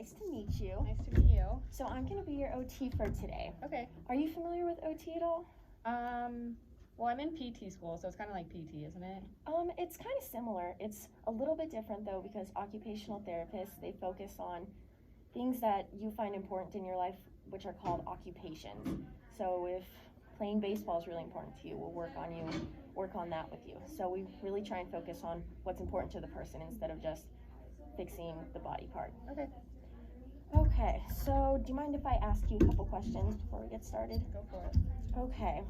nice to meet you. Nice to meet you. So I'm going to be your OT for today. Okay. Are you familiar with OT at all? Well, I'm in PT school, so it's kind of like PT, isn't it? It's kind of similar. It's a little bit different though, because occupational therapists, they focus on things that you find important in your life, which are called occupations. So if playing baseball is really important to you, we'll work on that with you. So we really try and focus on what's important to the person instead of just fixing the body part. Okay. Okay, so do you mind if I ask you a couple questions before we get started? Go for it. Okay,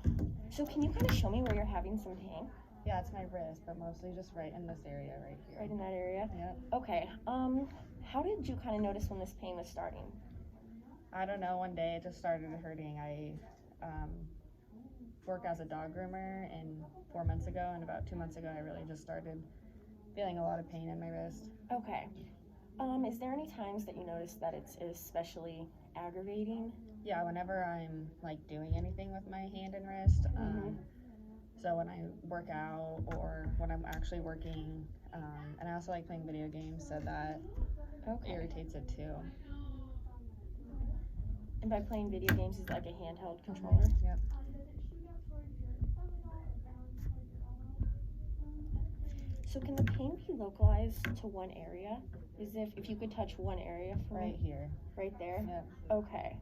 so can you kind of show me where you're having some pain? Yeah, it's my wrist, but mostly just right in this area right here. Right in that area? Yep. Okay, how did you kind of notice when this pain was starting? I don't know, one day it just started hurting. I work as a dog groomer, and 4 months ago, and about 2 months ago I really just started feeling a lot of pain in my wrist. Okay. Is there any times that you notice that it's especially aggravating? Yeah, whenever I'm like doing anything with my hand and wrist. So when I work out or when I'm actually working, and I also like playing video games, so that irritates it too. And by playing video games, is it like a handheld controller? Yep. So can the pain be localized to one area? Is if you could touch one area for Right me? here. Right there? Yep. Okay.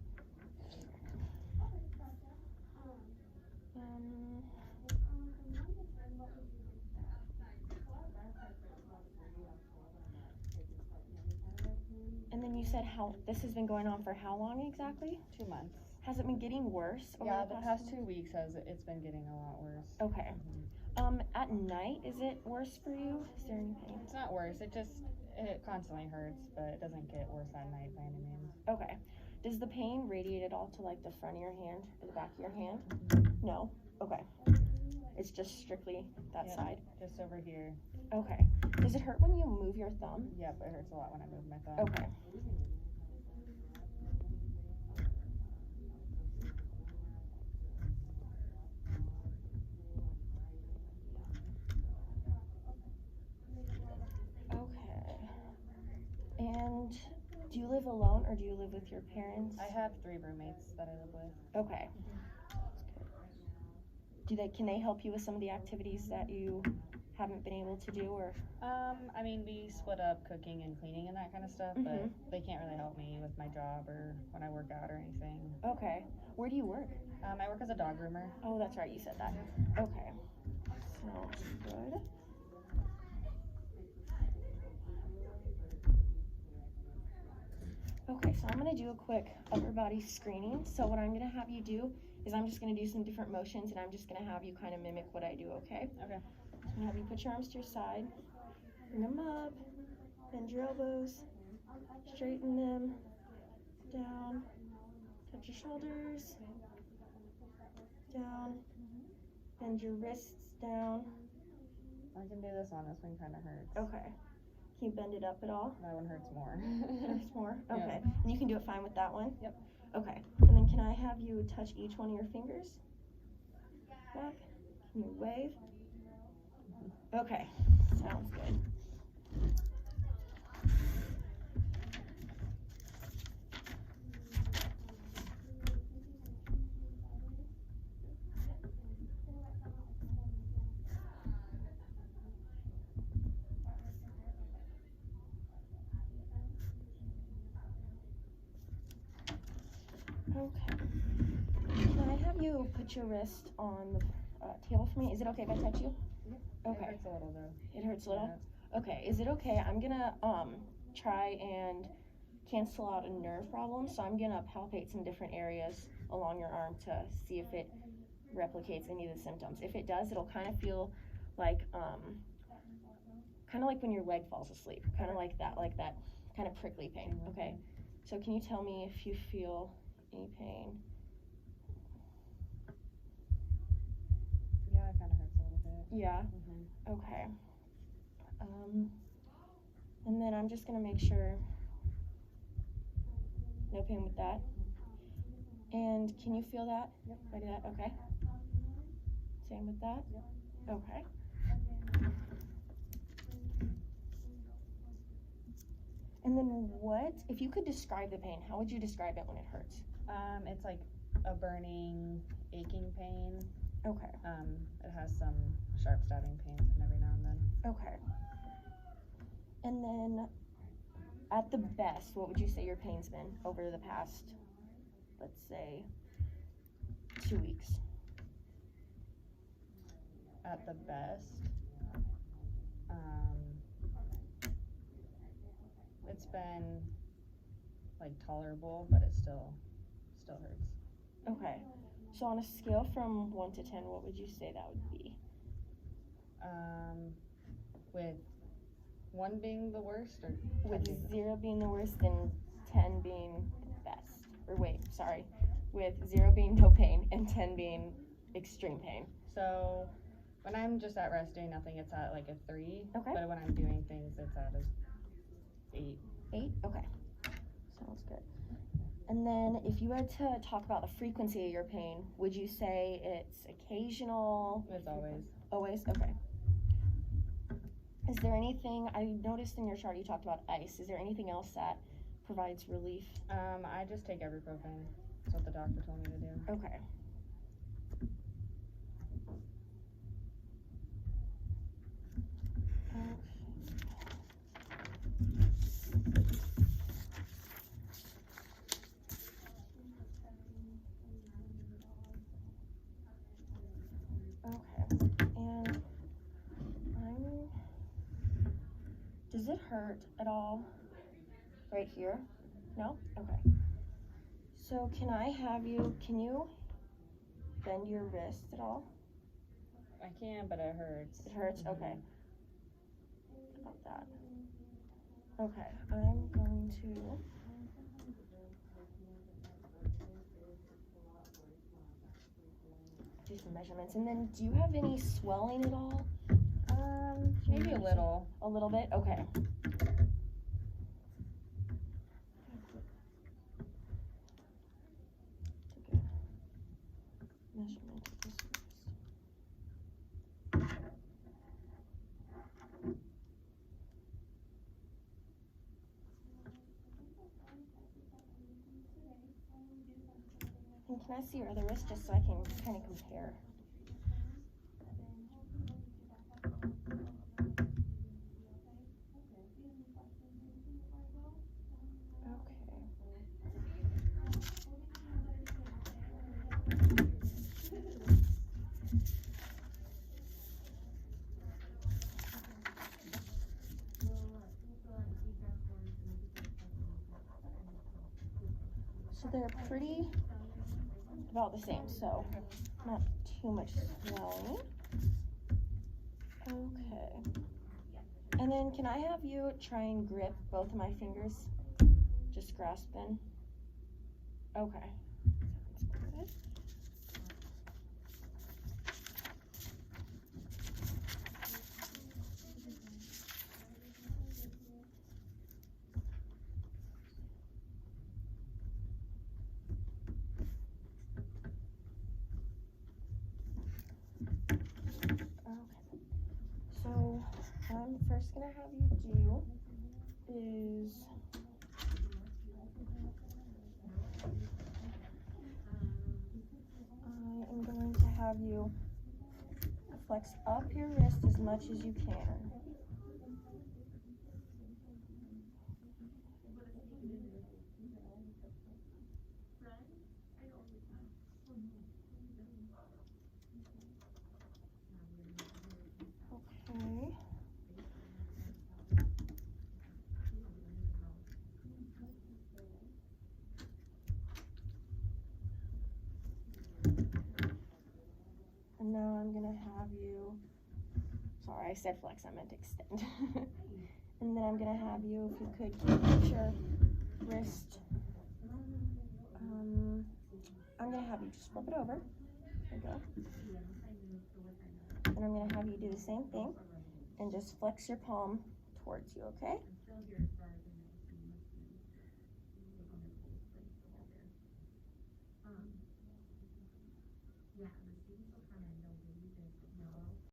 And then you said this has been going on for how long exactly? 2 months. Has it been getting worse over Yeah, the the past 2 weeks it's been getting a lot worse. Okay. At night, is it worse for you? Is there any pain? It's not worse. It constantly hurts, but it doesn't get worse at night by any means. Okay. Does the pain radiate at all to like the front of your hand or the back of your hand? No? Okay. It's just strictly that side? Just over here. Okay. Does it hurt when you move your thumb? Yep, it hurts a lot when I move my thumb. Okay. Okay. And do you live alone or do you live with your parents? I have 3 roommates that I live with. Okay. Can they help you with some of the activities that you haven't been able to do, or? I mean, we split up cooking and cleaning and that kind of stuff, but they can't really help me with my job or when I work out or anything. Okay. Where do you work? I work as a dog groomer. Oh, that's right, you said that. Okay. Sounds good. Okay, so I'm going to do a quick upper body screening. So what I'm going to have you do is I'm just going to do some different motions, and I'm just going to have you kind of mimic what I do, okay? Okay. I'm going to have you put your arms to your side, bring them up, bend your elbows, straighten them, down, touch your shoulders, down, bend your wrists down. I can do this one. This one kind of hurts. Okay. Can you bend it up at all? That one hurts more. Hurts more? Okay. Yeah. And you can do it fine with that one? Yep. Okay. And then can I have you touch each one of your fingers? Back. Can you wave? Okay. Sounds good. Okay. Can I have you put your wrist on the table for me? Is it okay if I touch you? Okay. It hurts a little though. It hurts a little? Yeah. Okay. Is it okay? I'm gonna try and cancel out a nerve problem. So I'm gonna palpate some different areas along your arm to see if it replicates any of the symptoms. If it does, it'll kind of feel like when your leg falls asleep. Kind of like that kind of prickly pain. Okay. So can you tell me if you feel any pain? Yeah, it kind of hurts a little bit. Yeah? Okay. And then I'm just going to make sure no pain with that. And can you feel that? Yep. I do that? Okay. Same with that? Yep. Okay. And then what, if you could describe the pain, how would you describe it when it hurts? It's like a burning, aching pain. Okay. It has some sharp stabbing pains every now and then. Okay. And then, at the best, what would you say your pain's been over the past, let's say, 2 weeks? At the best, it's been like tolerable, but it still hurts. Okay. So on a scale from 1 to 10, what would you say that would be? With 1 being the worst, or 10 With being the 0 being the worst and 10 being the best. Or wait, sorry. With 0 being no pain and 10 being extreme pain. So when I'm just at rest doing nothing, it's at like a 3. Okay. But when I'm doing things, it's at a 8. 8? Okay. Sounds good. And then if you had to talk about the frequency of your pain, would you say it's occasional? It's always. Always? Okay. Is there anything, I noticed in your chart you talked about ice. Is there anything else that provides relief? I just take ibuprofen. That's what the doctor told me to do. Okay. Okay. And does it hurt at all right here? No? Okay. So can you bend your wrist at all? I can, but it hurts. It hurts? Okay. About that. Okay, I'm going to do some measurements. And then do you have any swelling at all? Maybe a little. A little bit? Okay. Measurement of this wrist. And can I see your other wrist just so I can kind of compare? So they're pretty about the same, so not too much swelling. Okay. And then can I have you try and grip both of my fingers? Just grasp them. Okay. Sounds good. So I'm first gonna have you do is I am going to have you flex up your wrist as much as you can. Okay. And now I'm gonna have you, sorry, I said flex, I meant extend. And then I'm gonna have you, if you could keep your wrist, I'm gonna have you just flip it over. There you go. And I'm gonna have you do the same thing and just flex your palm towards you, okay?